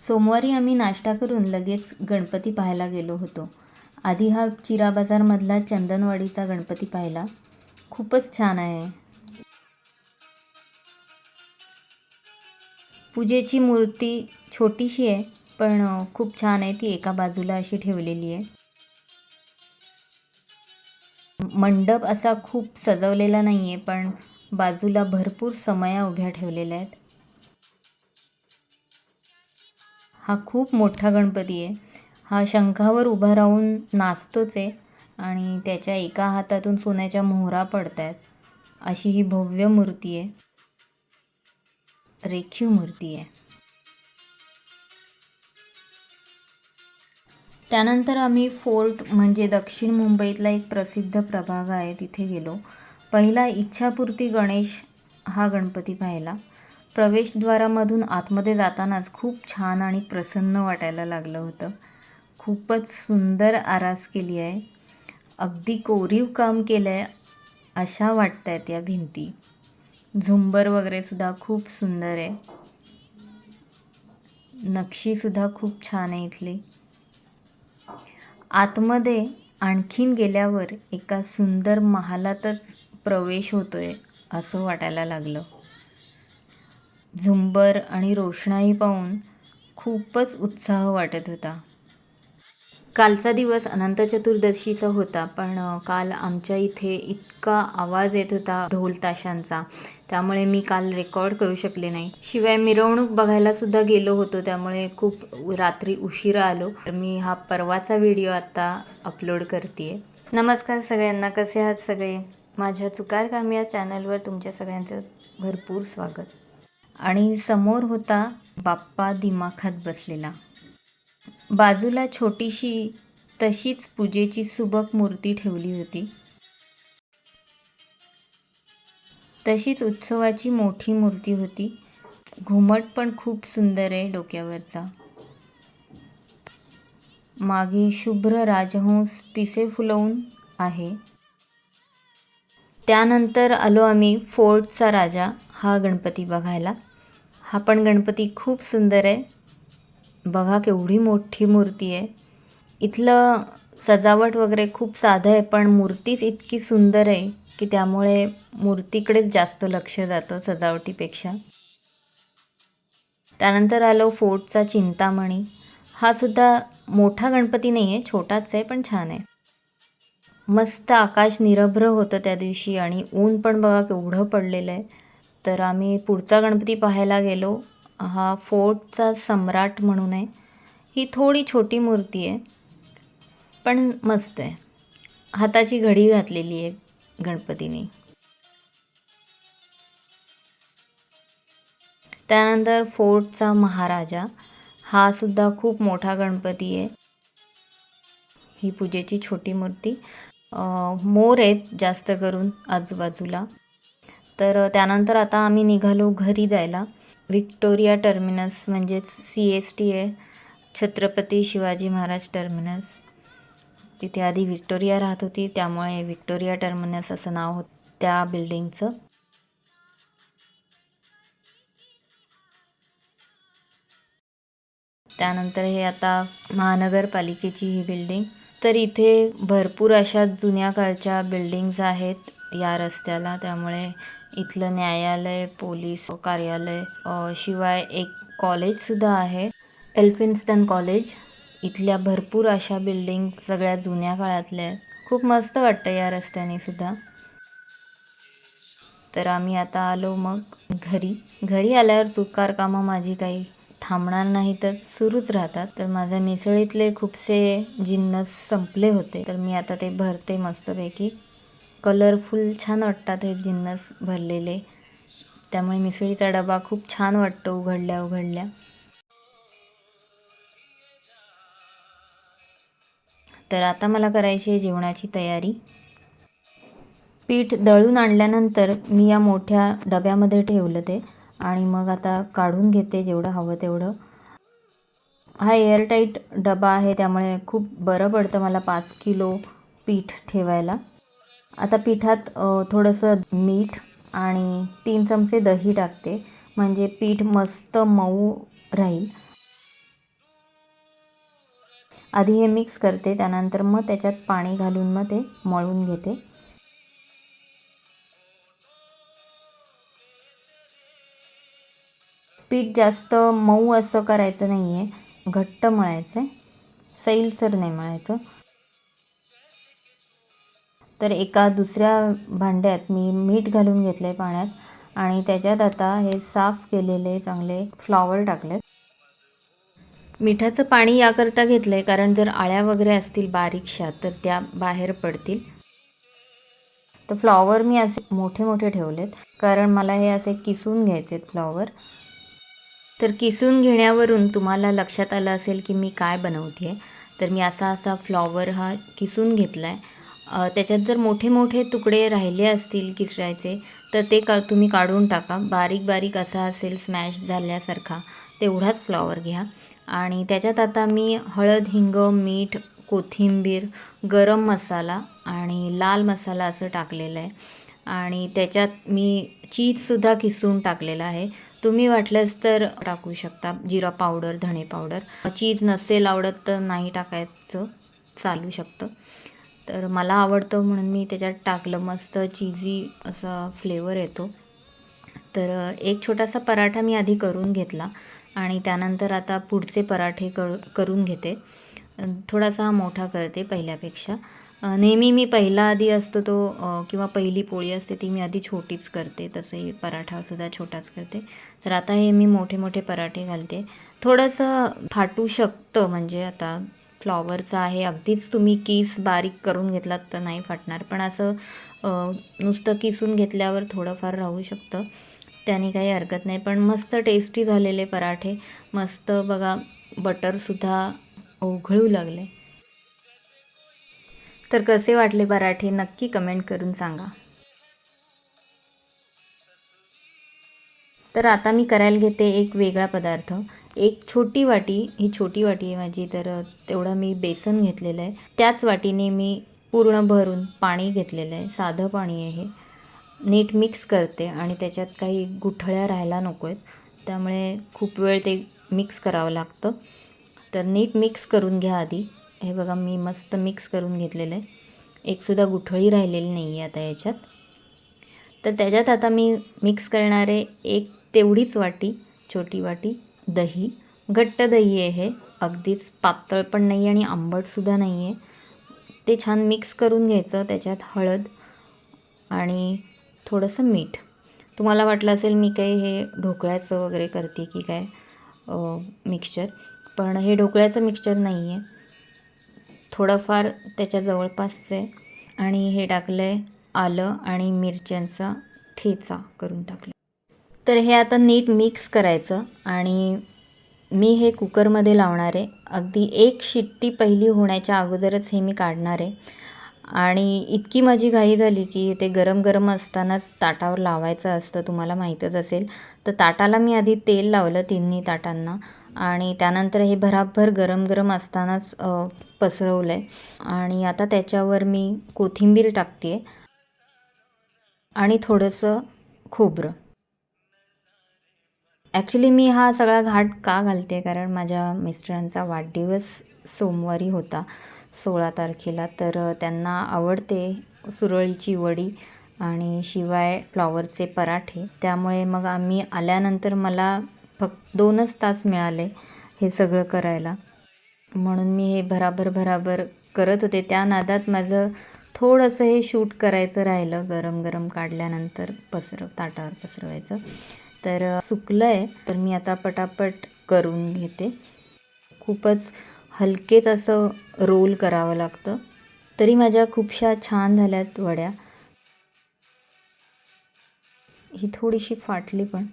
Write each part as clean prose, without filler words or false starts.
सोमवारी आम्ही नाश्ता करून लगेच गणपती पाहायला गेलो होतो. आधी हा चिरा बाजारमधला चंदनवाडीचा गणपती पाहिला. खूपच छान आहे. पूजेची मूर्ती छोटीशी आहे, पण खूप छान आहे. ती एका बाजूला अशी ठेवलेली आहे. मंडप असा खूप सजवलेला नाही आहे, पण बाजूला भरपूर समया उभ्या ठेवलेल्या आहेत. हा खूप मोठा गणपती आहे. हा शंखावर उभा राहून नाचतोच आहे आणि त्याच्या एका हातातून सोन्याच्या मोहरा पडत आहेत. अशी ही भव्य मूर्ती आहे. रेखीव मूर्ती आहे. त्यानंतर आम्ही फोर्ट म्हणजे दक्षिण मुंबईतला एक प्रसिद्ध प्रभाग आहे तिथे गेलो. पहिला इच्छापूर्ती गणेश हा गणपती पाहिला. प्रवेशद्वारामधून आतमध्ये जातानाच खूप छान आणि प्रसन्न वाटायला लागलं होतं. खूपच सुंदर आरास केली आहे. अगदी कोरीव काम केलं आहे अशा वाटत आहेत या भिंती. झुंबर वगैरे सुद्धा खूप सुंदर आहे. नक्षीसुद्धा खूप छान आहे इथली. आतमध्ये आणखीन गेल्यावर एका सुंदर महालातच प्रवेश होतोय असं वाटायला लागलं. झुंबर आणि रोषणाई पाहून खूपच उत्साह वाटत होता. कालचा दिवस अनंत चतुर्दशीचा होता, पण काल आमच्या इथे इतका आवाज येत होता ढोल ताशांचा, त्यामुळे मी काल रेकॉर्ड करू शकले नाही. शिवाय मिरवणूक बघायला सुद्धा गेलो होतो, त्यामुळे खूप रात्री उशिरा आलो. तर मी हा परवाचा व्हिडिओ आता अपलोड करते. नमस्कार सगळ्यांना, कसे आहात सगळे? माझ्या चुकार काम या चॅनलवर तुमच्या सगळ्यांचं भरपूर स्वागत. आणि समोर होता बाप्पा दिमाखात बसलेला. बाजूला छोटीशी तशीच पूजेची सुबक मूर्ती ठेवली होती. तशीच उत्सवाची मोठी मूर्ती होती. घुमट पण खूप सुंदर आहे डोक्यावरचा. मागे शुभ्र राजहंस पिसे फुलवून आहे. त्यानंतर आलो आम्ही फोर्टचा राजा हा गणपती बघायला. हा पण गणपती खूप सुंदर आहे. बघा केवढी मोठी मूर्ती आहे. इथलं सजावट वगैरे खूप साधं आहे, पण मूर्तीच इतकी सुंदर आहे की त्यामुळे मूर्तीकडेच जास्त लक्ष जातं सजावटीपेक्षा. त्यानंतर आलो फोर्टचा चिंतामणी. हा सुद्धा मोठा गणपती नाही आहे, छोटाच आहे, पण छान आहे. मस्त आकाश निरभ्र होतं त्या दिवशी आणि ऊन पण बघा केवढं पडलेलं आहे. तर आम्ही पुढचा गणपती पाहायला गेलो. हा फोर्टचा सम्राट म्हणून आहे. ही थोडी छोटी मूर्ती आहे, पण मस्त आहे. हाताची घडी घातलेली आहे गणपतीने. त्यानंतर फोर्टचा महाराजा हा सुद्धा खूप मोठा गणपती आहे. ही पूजेची छोटी मूर्ती. मोर आहेत जास्त करून आजूबाजूला. तर त्यानंतर आता आम्ही निघालो घरी जायला. व्हिक्टोरिया टर्मिनस म्हणजेच CST आहे, छत्रपती शिवाजी महाराज टर्मिनस. तिथे आधी व्हिक्टोरिया राहत होती, त्यामुळे व्हिक्टोरिया टर्मिनस असं नाव होतं त्या बिल्डिंगचं. त्यानंतर हे आता महानगरपालिकेची ही बिल्डिंग. तर इथे भरपूर अशा जुन्या काळच्या बिल्डिंग्स आहेत या रस्त्याला, त्यामुळे इथलं न्यायालय, पोलीस कार्यालय, शिवाय एक कॉलेजसुद्धा आहे, एल्फिन्स्टन कॉलेज. इथल्या भरपूर अशा बिल्डिंग सगळ्या जुन्या काळातल्या आहेत. खूप मस्त वाटतं या रस्त्याने सुद्धा. तर आम्ही आता आलो मग घरी आल्यावर चुकार कामं माझी काही थांबणार नाही, तर सुरूच राहतात. तर माझ्या मिसळीतले खूपसे जिन्नस संपले होते, तर मी आता ते भरते मस्तपैकी. कलरफुल छान वाटतात हे जिन्नस भरलेले, त्यामुळे मिसळीचा डबा खूप छान वाटतो उघडल्या. तर आता मला करायची आहे जेवणाची तयारी. पीठ दळून आणल्यानंतर मी या मोठ्या डब्यामध्ये ठेवलं ते, आणि मग आता काढून घेते जेवढं हवं तेवढं. हा एअरटाईट डबा आहे, त्यामुळे खूप बरं पडतं मला 5 किलो पीठ ठेवायला. आता पिठात थोडंसं मीठ आणि 3 चमचे दही टाकते, म्हणजे पीठ मस्त मऊ राहील. आधी हे मिक्स करते, त्यानंतर मग त्याच्यात पाणी घालून मग ते मळून घेते. पीठ जास्त मऊ असं करायचं नाही आहे, घट्ट मळायचं आहे, सैलसर नाही मळायचं. तर एका दुसऱ्या भांड्यात मी मीठ घालून घेतलं आहे पाण्यात आणि त्याच्यात आता हे साफ केलेले चांगले फ्लॉवर टाकलेत. मिठाचं पाणी याकरता घेतलं आहे कारण जर आळ्या वगैरे असतील बारीकशा तर त्या बाहेर पडतील. तर फ्लॉवर मी असे मोठे मोठे ठेवलेत कारण मला हे असे किसून घ्यायचे आहेत फ्लॉवर. तर किसून घेण्यावरून तुम्हाला लक्षात आलं असेल की मी काय बनवते आहे. तर मी असा फ्लॉवर हा किसून घेतला आहे. त्याच्यात जर मोठे मोठे तुकडे राहिले असतील किसायचे तर ते तुम्ही काढून टाका. बारीक बारीक असा असेल स्मॅश झाल्यासारखा तेवढाच फ्लॉवर घ्या. आणि त्याच्यात आता मी हळद, हिंग, मीठ, कोथिंबीर, गरम मसाला आणि लाल मसाला असं टाकलेलं आहे. आणि त्याच्यात मी चीजसुद्धा किसून टाकलेला आहे. तुम्ही वाटल्यास तर टाकू शकता जिरा पावडर, धणे पावडर. चीज नसेल आवडत तर नाही टाकायचं, चालू शकतं. तर मला आवडतं म्हणून मी त्याच्यात टाकलं. मस्त चीजी असा फ्लेवर येतो. तर एक छोटासा पराठा मी आधी करून घेतला आणि त्यानंतर आता पुढचे पराठे करून घेते. थोडासा मोठा करते पहिल्यापेक्षा. नेहमी मी पहिला आधी असतो तो किंवा पहिली पोळी असते ती मी आधी छोटीच करते, तसंही पराठासुद्धा छोटाच करते. तर आता हे मी मोठे मोठे पराठे घालते. थोडंसं फाटू शकतं, म्हणजे आता फ्लॉवरचं आहे, अगदीच तुम्ही किस बारीक करून घेतलात तर नाही फाटणार, पण असं नुसतं किसून घेतल्यावर थोडंफार राहू शकतं, त्याने काही हरकत नाही. पण मस्त टेस्टी झालेले पराठे. मस्त बघा, बटरसुद्धा ओघळू लागले. तर कसे वाटले पराठे नक्की कमेंट करून सांगा. तर आता मी करायला घेते एक वेगळा पदार्थ. एक छोटी वाटी, ही छोटी वाटी आहे माझी, तर तेवढं मी बेसन घेतलेलं आहे. त्याच वाटीने मी पूर्ण भरून पाणी घेतलेलं आहे, साधं पाणी आहे हे. नीट मिक्स करते आणि त्याच्यात काही गुठळ्या राहायला नको आहेत, त्यामुळे खूप वेळ ते मिक्स करावं लागतं. तर नीट मिक्स करून घ्या आधी. हे बघा, मी मस्त मिक्स करून घेतलेलं आहे. एकसुद्धा गुठळी राहिलेली नाही आहे आता याच्यात. तर त्याच्यात आता मी मिक्स करणारे एक तेवढीच वाटी, छोटी वाटी दही. घट्ट दही आहे हे, अगदीच पातळ पण नाही आणि आंबटसुद्धा नाही आहे. ते छान मिक्स करून घ्यायचं. त्याच्यात हळद आणि थोडंसं मीठ. तुम्हाला वाटलं असेल मी काही हे ढोकळ्याचं वगैरे करते की काय मिक्सचर, पण हे ढोकळ्याचं मिक्सचर नाही आहे, थोडंफार त्याच्या जवळपासचं आहे. आणि हे टाकलं आहे आलं आणि मिरच्यांचा ठेचा करून टाकला. तर हे आता नीट मिक्स करायचं आणि मी हे कुकरमध्ये लावणार आहे. अगदी एक शिट्टी पहिली होण्याच्या अगोदरच हे मी काढणार आहे. आणि इतकी माझी घाई झाली की ते गरम गरम असतानाच ताटावर लावायचं असतं, तुम्हाला माहीतच असेल. तर ताटाला मी आधी तेल लावलं, तिन्ही ताटांना, आणि त्यानंतर हे भराभर गरम गरम असतानाच पसरवलं आहे. आणि आता त्याच्यावर मी कोथिंबीर टाकते आहे आणि थोडंसं खोबरं. ॲक्च्युली मी हा सगळा घाट का घालते, कारण माझ्या मिस्टरांचा वाढदिवस सोमवारी होता, 16 तारखेला. तर त्यांना आवडते सुरळीची वडी आणि शिवाय फ्लॉवरचे पराठे. त्यामुळे मग आम्ही आल्यानंतर मला फक्त 2च तास मिळाले हे सगळं करायला, म्हणून मी हे भराभर करत होते. त्या नादात माझं थोडंसं हे शूट करायचं राहिलं, गरम गरम काढल्यानंतर ताटावर पसरवायचं. तर सुकलं आहे, तर मी आता पटापट करून घेते. खूपच हलकेच असं रोल करावं लागतं. तरी माझ्या खूपशा छान झाल्यात वड्या. ही थोडीशी फाटली, पण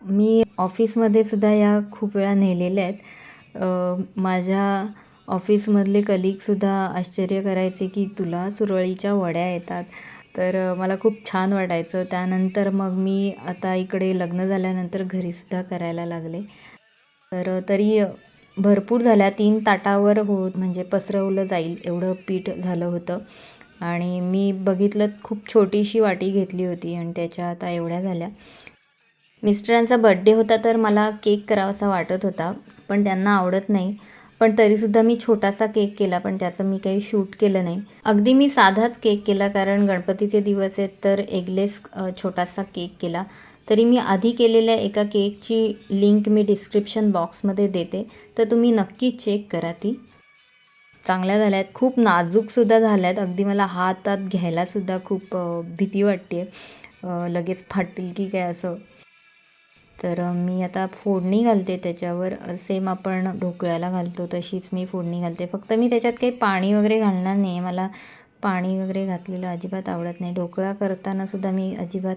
मी ऑफिसमध्ये सुद्धा या खूप वेळा नेलेल्या आहेत. माझ्या ऑफिसमधले कलीगसुद्धा आश्चर्य करायचे की तुला सुरळीच्या वड्या येतात. तर मला खूप छान वाटायचं. त्यानंतर मग मी आता इकडे लग्न झाल्यानंतर घरीसुद्धा करायला लागले. तर तरी भरपूर झाल्या, 3 ताटावर म्हणजे पसरवलं जाईल एवढं पीठ झालं होतं. आणि मी बघितलं खूप छोटीशी वाटी घेतली होती आणि त्याच्या आता एवढ्या झाल्या. मिस्टरांचा बड्डे होता तर मला केक करावासा वाटत होता, पण त्यांना आवडत नाही. पण तरीसुद्धा मी छोटासा केक केला, पण त्याचं मी काही शूट केलं नाही. अगदी मी साधाच केक केला, कारण गणपतीचे दिवस आहेत तर एगलेस छोटासा केक केला. तरी मी आधी केलेल्या एका केकची लिंक मी डिस्क्रिप्शन बॉक्समध्ये देते, तर तुम्ही नक्की चेक करा ती. चांगल्या झाल्या आहेत, खूप नाजूकसुद्धा झाल्या आहेत. अगदी मला हातात घ्यायलासुद्धा खूप भीती वाटते आहे, लगेच फाटतील की काय असं. तर मी आता फोडणी घालते त्याच्यावर, सेम आपण ढोकळ्याला घालतो तशीच मी फोडणी घालते. फक्त मी त्याच्यात काही पाणी वगैरे घालणार नाही आहे, मला पाणी वगैरे घातलेलं अजिबात आवडत नाही. ढोकळा करतानासुद्धा मी अजिबात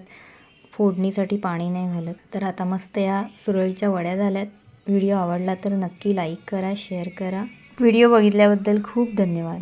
फोडणीसाठी पाणी नाही घालत. तर आता मस्त या सुरळीच्या वड्या झाल्यात. व्हिडिओ आवडला तर नक्की लाईक करा, शेअर करा. व्हिडिओ बघितल्याबद्दल खूप धन्यवाद.